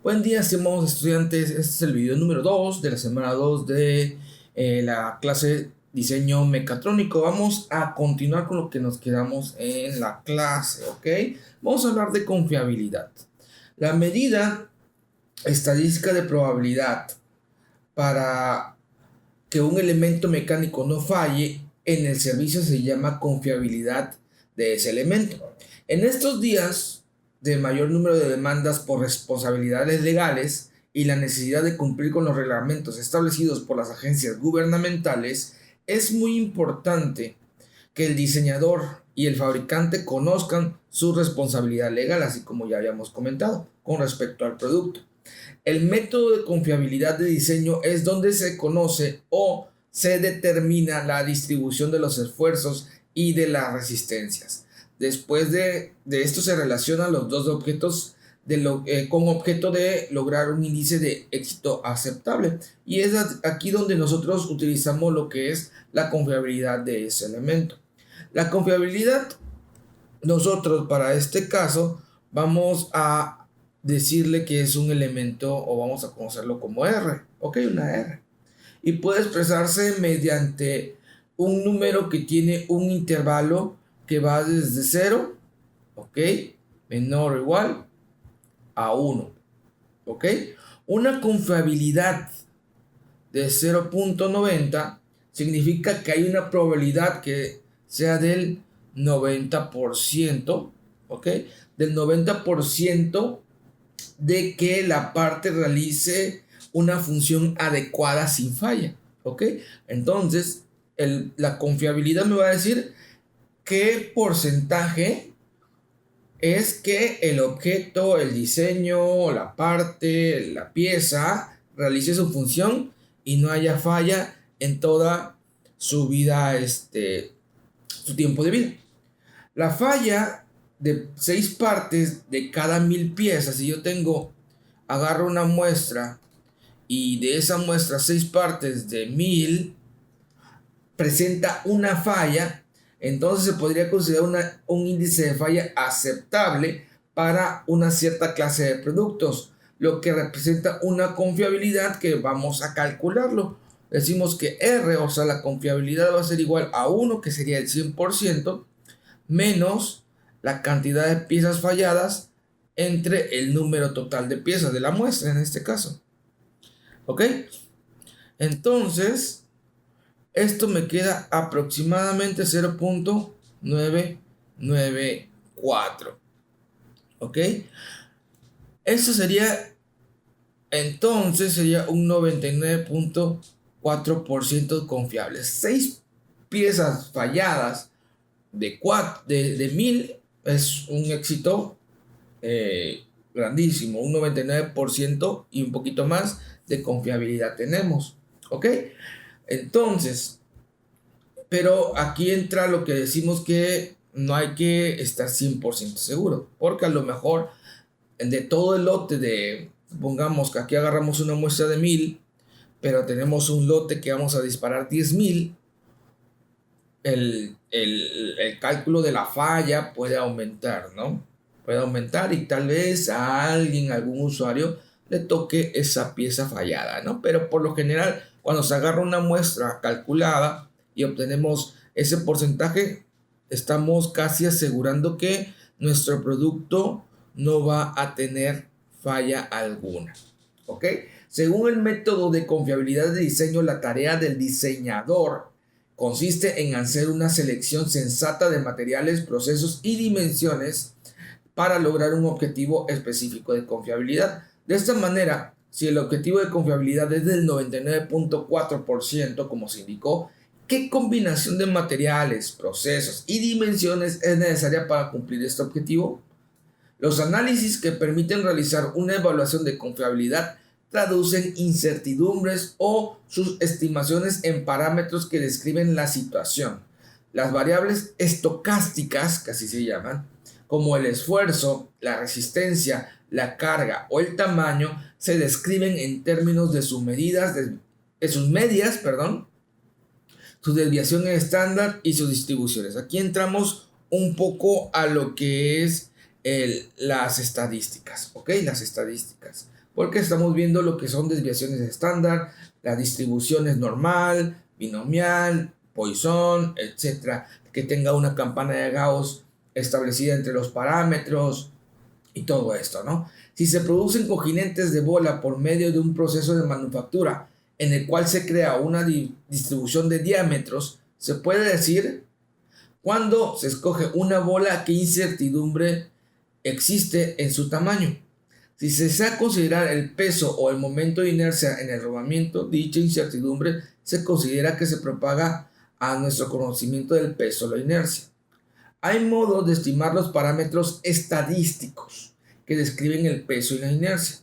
Buen día, estimados estudiantes. Este es el video número 2 de la semana 2 de la clase diseño mecatrónico. Vamos a continuar con lo que nos quedamos en la clase, ¿ok? Vamos a hablar de confiabilidad. La medida estadística de probabilidad para que un elemento mecánico no falle en el servicio se llama confiabilidad de ese elemento. En estos días de mayor número de demandas por responsabilidades legales y la necesidad de cumplir con los reglamentos establecidos por las agencias gubernamentales, es muy importante que el diseñador y el fabricante conozcan su responsabilidad legal, así como ya habíamos comentado, con respecto al producto. El método de confiabilidad de diseño es donde se conoce o se determina la distribución de los esfuerzos y de las resistencias. Después de esto se relacionan los dos objetos con objeto de lograr un índice de éxito aceptable. Y es aquí donde nosotros utilizamos lo que es la confiabilidad de ese elemento. La confiabilidad, nosotros para este caso vamos a decirle que es un elemento o vamos a conocerlo como R, ok, una R. Y puede expresarse mediante un número que tiene un intervalo que va desde 0, ok, menor o igual a 1, ok. Una confiabilidad de 0.90 significa que hay una probabilidad que sea del 90%, ¿ok? Del 90% de que la parte realice una función adecuada sin falla, ¿ok? Entonces, la confiabilidad me va a decir qué porcentaje es que el objeto, el diseño, la parte, la pieza realice su función y no haya falla en toda su vida, su tiempo de vida. La falla de 6 partes de cada 1000 piezas, si yo agarro una muestra y de esa muestra 6 partes de 1000 presenta una falla, entonces se podría considerar un índice de falla aceptable para una cierta clase de productos, lo que representa una confiabilidad que vamos a calcularlo. Decimos que R, o sea, la confiabilidad va a ser igual a 1, que sería el 100%, menos la cantidad de piezas falladas entre el número total de piezas de la muestra en este caso. ¿Ok? Entonces, esto me queda aproximadamente 0.994. ¿Ok? Eso sería un 99.4% confiable. 6 piezas falladas de 1000 es un éxito grandísimo. Un 99% y un poquito más de confiabilidad tenemos. ¿Ok? Entonces, pero aquí entra lo que decimos que no hay que estar 100% seguro, porque a lo mejor de todo el lote supongamos que aquí agarramos una muestra de 1000, pero tenemos un lote que vamos a disparar 10,000, el cálculo de la falla puede aumentar, ¿no? Puede aumentar y tal vez a alguien, algún usuario, le toque esa pieza fallada, ¿no? Pero por lo general, cuando se agarra una muestra calculada y obtenemos ese porcentaje, estamos casi asegurando que nuestro producto no va a tener falla alguna, ¿ok? Según el método de confiabilidad de diseño, la tarea del diseñador consiste en hacer una selección sensata de materiales, procesos y dimensiones para lograr un objetivo específico de confiabilidad. De esta manera, si el objetivo de confiabilidad es del 99.4%, como se indicó, ¿qué combinación de materiales, procesos y dimensiones es necesaria para cumplir este objetivo? Los análisis que permiten realizar una evaluación de confiabilidad traducen incertidumbres o sus estimaciones en parámetros que describen la situación. Las variables estocásticas, que así se llaman, como el esfuerzo, la resistencia, la carga o el tamaño, se describen en términos de sus medidas, su desviación estándar y sus distribuciones. Aquí entramos un poco a lo que es las estadísticas, ¿ok? Las estadísticas. porque estamos viendo lo que son desviaciones estándar, la distribución es normal, binomial, Poisson, etcétera, que tenga una campana de Gauss establecida entre los parámetros y todo esto, ¿no? Si se producen congruentes de bola por medio de un proceso de manufactura en el cual se crea una distribución de diámetros, se puede decir cuando se escoge una bola qué incertidumbre existe en su tamaño. Si se desea considerar el peso o el momento de inercia en el rodamiento, dicha incertidumbre se considera que se propaga a nuestro conocimiento del peso o la inercia. Hay modos de estimar los parámetros estadísticos que describen el peso y la inercia,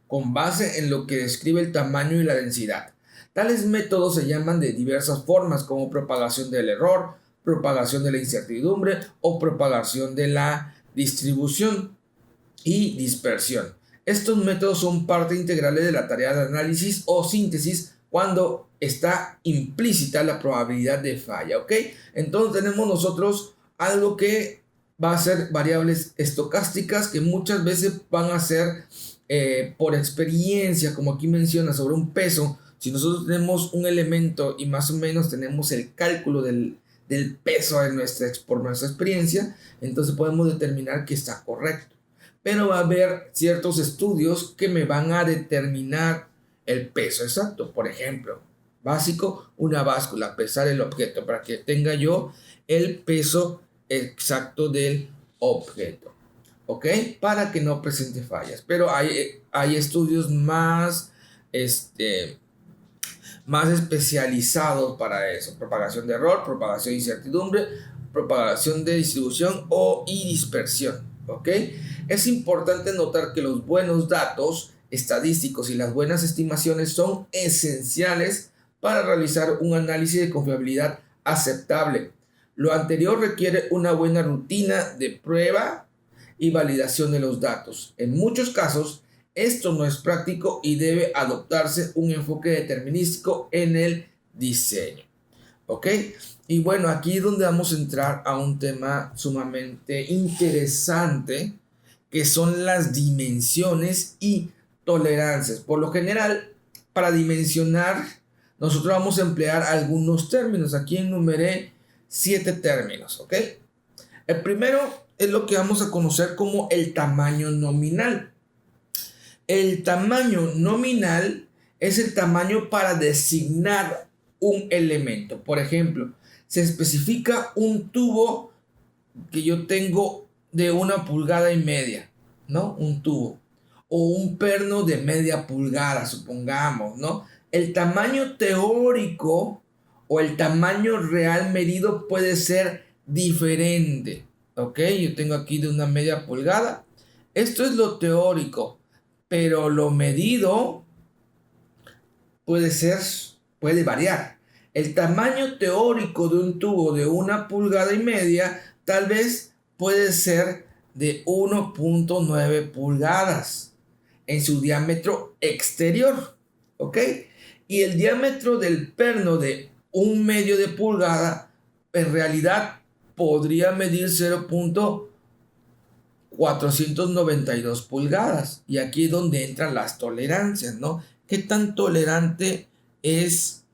con base en lo que describe el tamaño y la densidad. Tales métodos se llaman de diversas formas, como propagación del error, propagación de la incertidumbre o propagación de la distribución y dispersión. Estos métodos son parte integral de la tarea de análisis o síntesis cuando está implícita la probabilidad de falla, ¿ok? Entonces tenemos nosotros algo que va a ser variables estocásticas que muchas veces van a ser por experiencia, como aquí menciona, sobre un peso. Si nosotros tenemos un elemento y más o menos tenemos el cálculo del peso por nuestra experiencia, entonces podemos determinar que está correcto. Pero va a haber ciertos estudios que me van a determinar el peso exacto. Por ejemplo, básico, una báscula, pesar el objeto para que tenga yo el peso exacto del objeto, ¿ok? Para que no presente fallas. Pero hay estudios más especializados para eso: propagación de error, propagación de incertidumbre, propagación de distribución y dispersión, ¿ok? Es importante notar que los buenos datos estadísticos y las buenas estimaciones son esenciales para realizar un análisis de confiabilidad aceptable. Lo anterior requiere una buena rutina de prueba y validación de los datos. En muchos casos, esto no es práctico y debe adoptarse un enfoque determinístico en el diseño, ¿ok? Y bueno, aquí es donde vamos a entrar a un tema sumamente interesante, que son las dimensiones y tolerancias. Por lo general, para dimensionar, nosotros vamos a emplear algunos términos. Aquí enumeré 7 términos, ¿ok? El primero es lo que vamos a conocer como el tamaño nominal. El tamaño nominal es el tamaño para designar un elemento. Por ejemplo, se especifica un tubo que yo tengo de 1,5 pulgadas, ¿no? Un tubo. O un perno de media pulgada, supongamos, ¿no? El tamaño teórico o el tamaño real medido puede ser diferente, ¿ok? Yo tengo aquí de 1,5 pulgada. Esto es lo teórico, pero lo medido puede variar. El tamaño teórico de un tubo de 1,5 pulgadas tal vez puede ser de 1,9 pulgadas en su diámetro exterior, ¿ok? Y el diámetro del perno de 1/2 de pulgada en realidad podría medir 0,492 pulgadas. Y aquí es donde entran las tolerancias, ¿no? ¿Qué tan tolerante es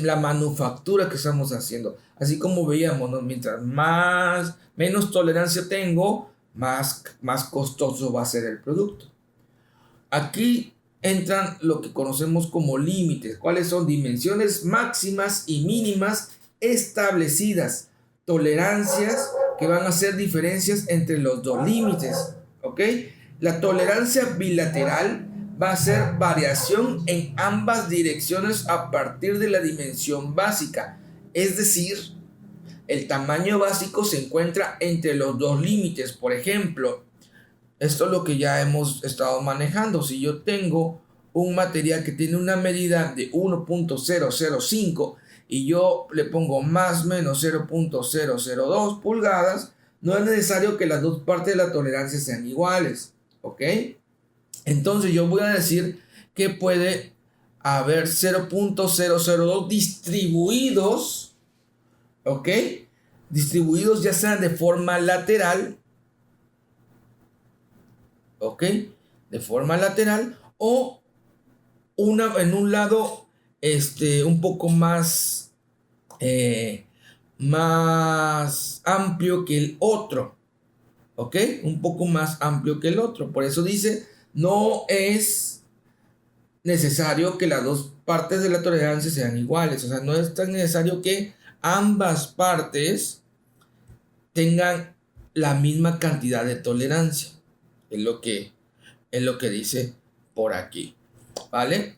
la manufactura que estamos haciendo? Así como veíamos, ¿no? Mientras menos tolerancia tengo, más costoso va a ser el producto. Aquí entran lo que conocemos como límites. ¿Cuáles son? Dimensiones máximas y mínimas establecidas. Tolerancias que van a hacer diferencias entre los dos límites, ¿ok? La tolerancia bilateral va a ser variación en ambas direcciones a partir de la dimensión básica. Es decir, el tamaño básico se encuentra entre los dos límites. Por ejemplo, esto es lo que ya hemos estado manejando. Si yo tengo un material que tiene una medida de 1,005 y yo le pongo más o menos 0,002 pulgadas, no es necesario que las dos partes de la tolerancia sean iguales, ¿ok? Entonces yo voy a decir que puede haber 0,002 distribuidos, ¿ok? Distribuidos ya sean de forma lateral ¿ok? De forma lateral o en un lado un poco más amplio que el otro, ¿ok? Un poco más amplio que el otro. Por eso dice, no es necesario que las dos partes de la tolerancia sean iguales. O sea, no es tan necesario que ambas partes tengan la misma cantidad de tolerancia. Es lo que dice por aquí, ¿vale?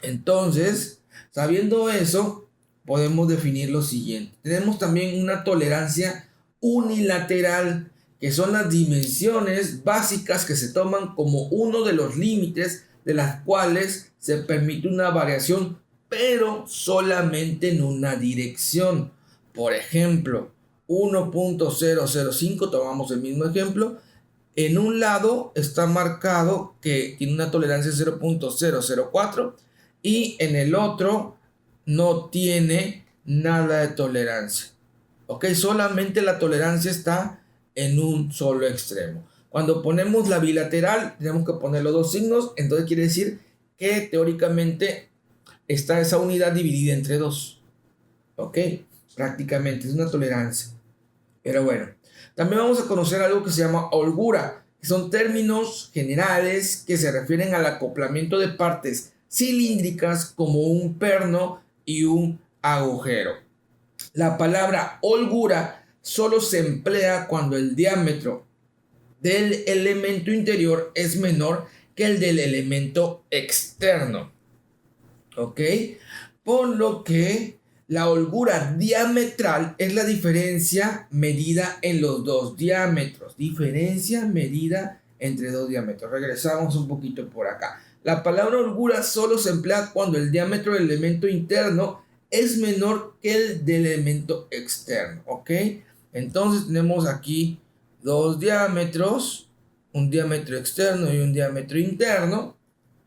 Entonces, sabiendo eso, podemos definir lo siguiente. Tenemos también una tolerancia unilateral, que son las dimensiones básicas que se toman como uno de los límites de las cuales se permite una variación, pero solamente en una dirección. Por ejemplo, 1.005, tomamos el mismo ejemplo. En un lado está marcado que tiene una tolerancia de 0.004 y en el otro no tiene nada de tolerancia. ¿Ok? Solamente la tolerancia está en un solo extremo. Cuando ponemos la bilateral, tenemos que poner los dos signos. Entonces quiere decir que teóricamente está esa unidad dividida entre dos. ¿Ok? Prácticamente es una tolerancia. Pero bueno, también vamos a conocer algo que se llama holgura, que son términos generales que se refieren al acoplamiento de partes cilíndricas como un perno y un agujero. La palabra holgura solo se emplea cuando el diámetro del elemento interior es menor que el del elemento externo. ¿Ok? Por lo que la holgura diametral es la diferencia medida en los dos diámetros. Diferencia medida entre dos diámetros. Regresamos un poquito por acá. La palabra holgura solo se emplea cuando el diámetro del elemento interno es menor que el del elemento externo. ¿Ok? Entonces tenemos aquí dos diámetros. Un diámetro externo y un diámetro interno.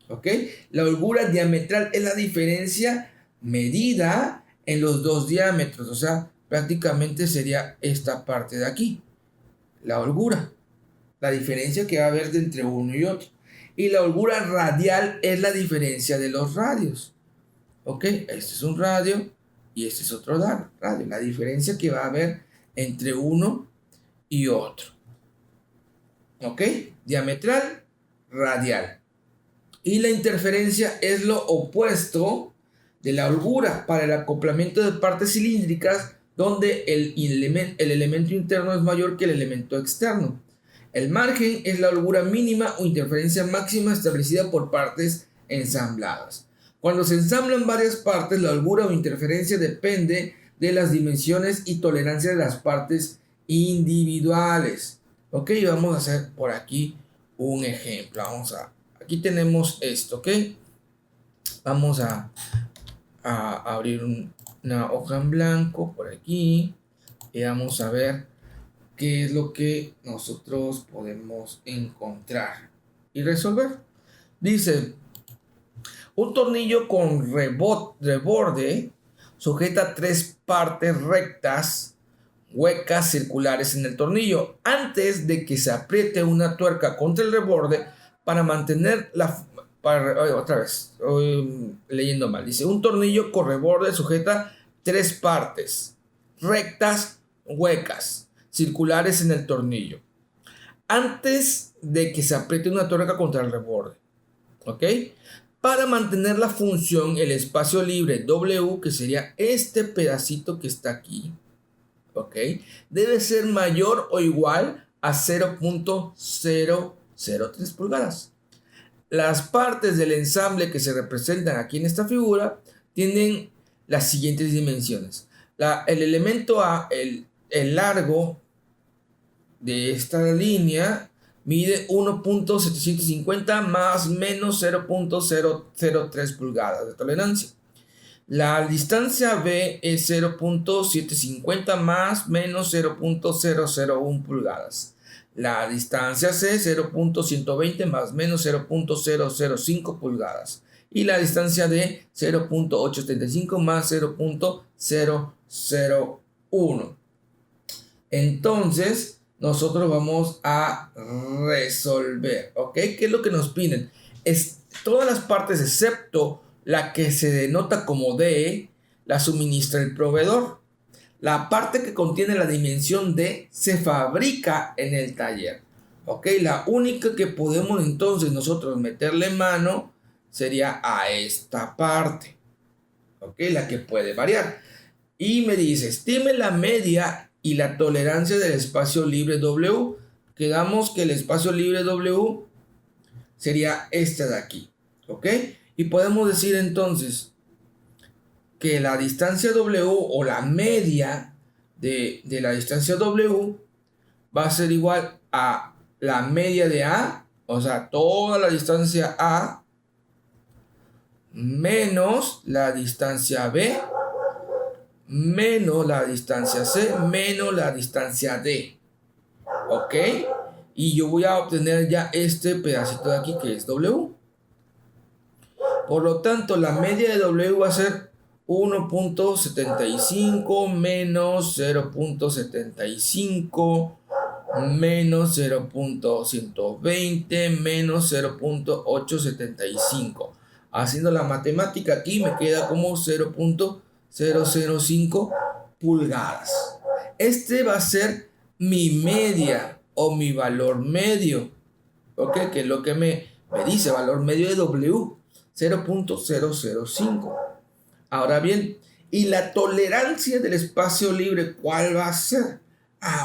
¿Ok? La holgura diametral es la diferencia medida en los dos diámetros. O sea, prácticamente sería esta parte de aquí. La holgura. La diferencia que va a haber de entre uno y otro. Y la holgura radial es la diferencia de los radios. ¿Ok? Este es un radio y este es otro radio. La diferencia que va a haber entre uno y otro. ¿Ok? Diametral, radial. Y la interferencia es lo opuesto de la holgura para el acoplamiento de partes cilíndricas donde el elemento interno es mayor que el elemento externo. El margen es la holgura mínima o interferencia máxima establecida por partes ensambladas. Cuando se ensamblan varias partes, la holgura o interferencia depende de las dimensiones y tolerancia de las partes individuales. Ok, vamos a hacer por aquí un ejemplo. Aquí tenemos esto, ¿ok? Vamos a abrir una hoja en blanco por aquí y vamos a ver qué es lo que nosotros podemos encontrar y resolver. Dice, un tornillo con reborde sujeta tres partes rectas, huecas, circulares en el tornillo. Antes de que se apriete una tuerca contra el reborde, para mantener otra vez, leyendo mal, dice, un tornillo con reborde sujeta tres partes rectas, huecas, circulares en el tornillo, antes de que se apriete una tuerca contra el reborde. ¿Ok? Para mantener la función, el espacio libre W, que sería este pedacito que está aquí, ¿ok?, debe ser mayor o igual a 0.003 pulgadas. Las partes del ensamble que se representan aquí en esta figura tienen las siguientes dimensiones. El elemento A, el largo de esta línea, mide 1.750 más menos 0.003 pulgadas de tolerancia. La distancia B es 0.750 más menos 0.001 pulgadas. La distancia C, 0.120 más menos 0.005 pulgadas. Y la distancia D, 0.875 más 0.001. Entonces, nosotros vamos a resolver, ¿ok? ¿Qué es lo que nos piden? Es todas las partes excepto la que se denota como D, la suministra el proveedor. La parte que contiene la dimensión D se fabrica en el taller, ¿ok? La única que podemos entonces nosotros meterle mano sería a esta parte, ¿ok? La que puede variar. Y me dice, estime la media y la tolerancia del espacio libre W. Quedamos que el espacio libre W sería este de aquí, ¿ok? Y podemos decir entonces que la distancia W o la media de la distancia W va a ser igual a la media de A, o sea, toda la distancia A menos la distancia B menos la distancia C menos la distancia D, ¿ok? Y yo voy a obtener ya este pedacito de aquí que es W. Por lo tanto, la media de W va a ser 1.75 menos 0.75 menos 0.120 menos 0.875. Haciendo la matemática aquí me queda como 0.005 pulgadas. Este va a ser mi media o mi valor medio, ¿ok? Que es lo que me dice valor medio de W, 0.005. Ahora bien, ¿y la tolerancia del espacio libre cuál va a ser?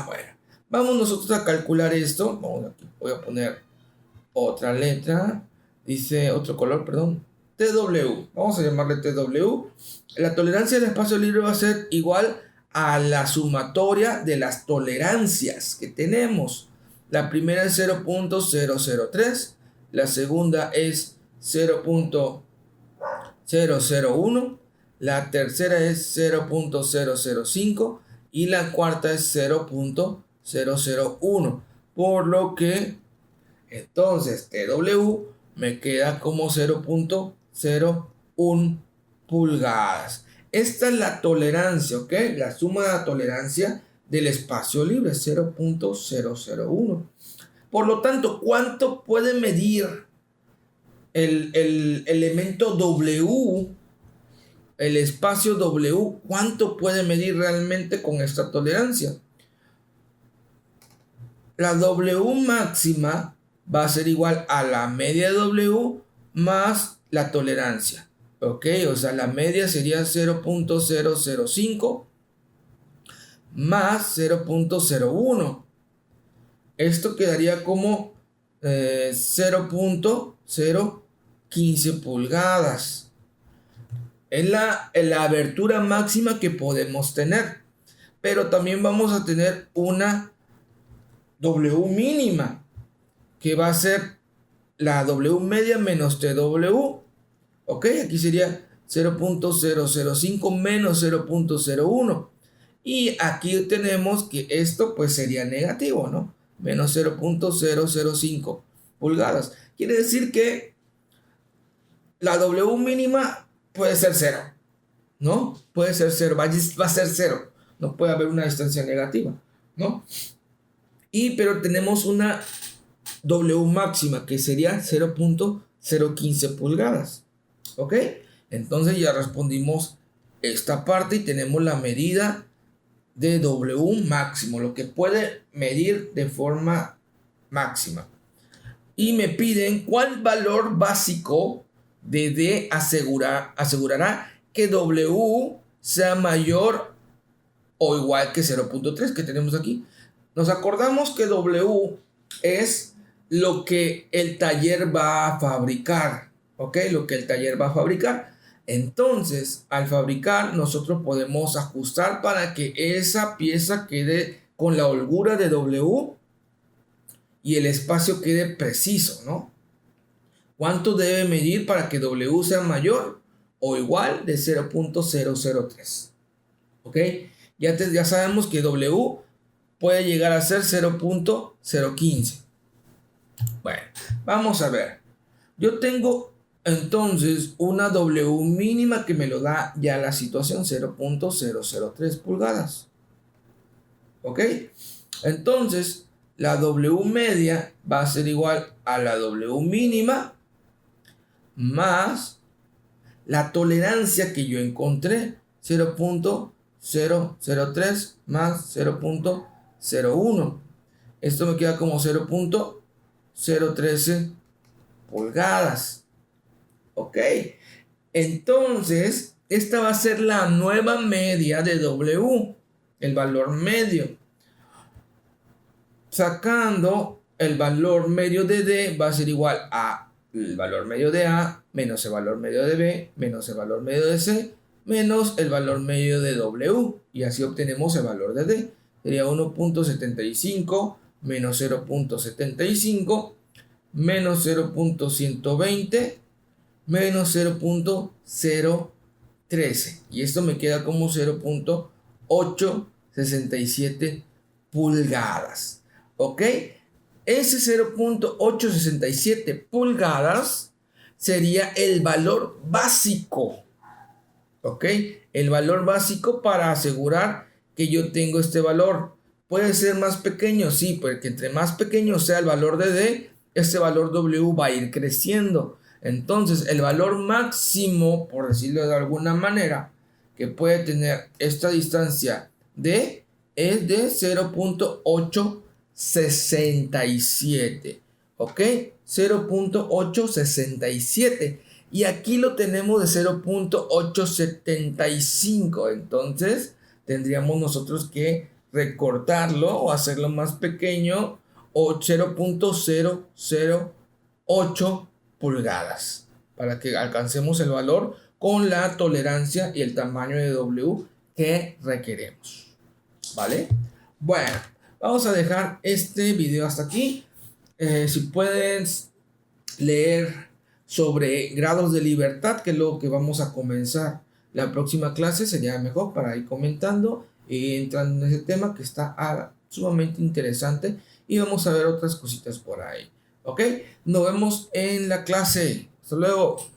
Bueno, vamos nosotros a calcular esto. Vamos aquí, voy a poner otra letra, dice otro color, perdón, TW, vamos a llamarle TW. La tolerancia del espacio libre va a ser igual a la sumatoria de las tolerancias que tenemos. La primera es 0.003, la segunda es 0.001, la tercera es 0.005 y la cuarta es 0.001, por lo que entonces TW me queda como 0.01 pulgadas. Esta es la tolerancia, ¿ok? La suma de la tolerancia del espacio libre, 0.001. Por lo tanto, ¿cuánto puede medir el elemento W, el espacio W? ¿Cuánto puede medir realmente con esta tolerancia? La W máxima va a ser igual a la media de W más la tolerancia, ¿ok? O sea, la media sería 0.005 más 0.01. Esto quedaría como 0.015 pulgadas. Es la abertura máxima que podemos tener. Pero también vamos a tener una W mínima, que va a ser la W media menos TW. Ok, aquí sería 0.005 menos 0.01. Y aquí tenemos que esto pues sería negativo, ¿no? Menos 0.005 pulgadas. Quiere decir que la W mínima puede ser 0, ¿no? Puede ser 0, va a ser 0. No puede haber una distancia negativa, ¿no? Pero tenemos una W máxima que sería 0.015 pulgadas. ¿Ok? Entonces ya respondimos esta parte y tenemos la medida de W máximo, lo que puede medir de forma máxima. Y me piden cuál valor básico de D asegurará que W sea mayor o igual que 0.3 que tenemos aquí. Nos acordamos que W es lo que el taller va a fabricar, ¿ok? Lo que el taller va a fabricar. Entonces, al fabricar, nosotros podemos ajustar para que esa pieza quede con la holgura de W y el espacio quede preciso, ¿no? ¿Cuánto debe medir para que W sea mayor o igual de 0.003? ¿Ok? Ya sabemos que W puede llegar a ser 0.015. Bueno, vamos a ver. Yo tengo entonces una W mínima que me lo da ya la situación, 0.003 pulgadas. ¿Ok? Entonces, la W media va a ser igual a la W mínima más la tolerancia que yo encontré, 0.003 más 0.01. Esto me queda como 0.013 pulgadas. Ok. Entonces, esta va a ser la nueva media de W, el valor medio. Sacando el valor medio de D va a ser igual a el valor medio de A menos el valor medio de B menos el valor medio de C menos el valor medio de W, y así obtenemos el valor de D. Sería 1.75 menos 0.75 menos 0.120 menos 0.013, y esto me queda como 0.867 pulgadas. ¿Ok? Ese 0.867 pulgadas sería el valor básico. ¿Ok? El valor básico para asegurar que yo tengo este valor. Puede ser más pequeño, sí, porque entre más pequeño sea el valor de D, este valor W va a ir creciendo. Entonces, el valor máximo, por decirlo de alguna manera, que puede tener esta distancia D es de 0.867. ¿Ok? 0.867. Y aquí lo tenemos de 0.875. Entonces, tendríamos nosotros que recortarlo o hacerlo más pequeño, o 0.008 pulgadas, para que alcancemos el valor con la tolerancia y el tamaño de W que requeremos. ¿Vale? Bueno, vamos a dejar este video hasta aquí. Si puedes leer sobre grados de libertad, que es lo que vamos a comenzar la próxima clase, sería mejor para ir comentando y entrando en ese tema que está sumamente interesante, y vamos a ver otras cositas por ahí. ¿Ok? Nos vemos en la clase. Hasta luego.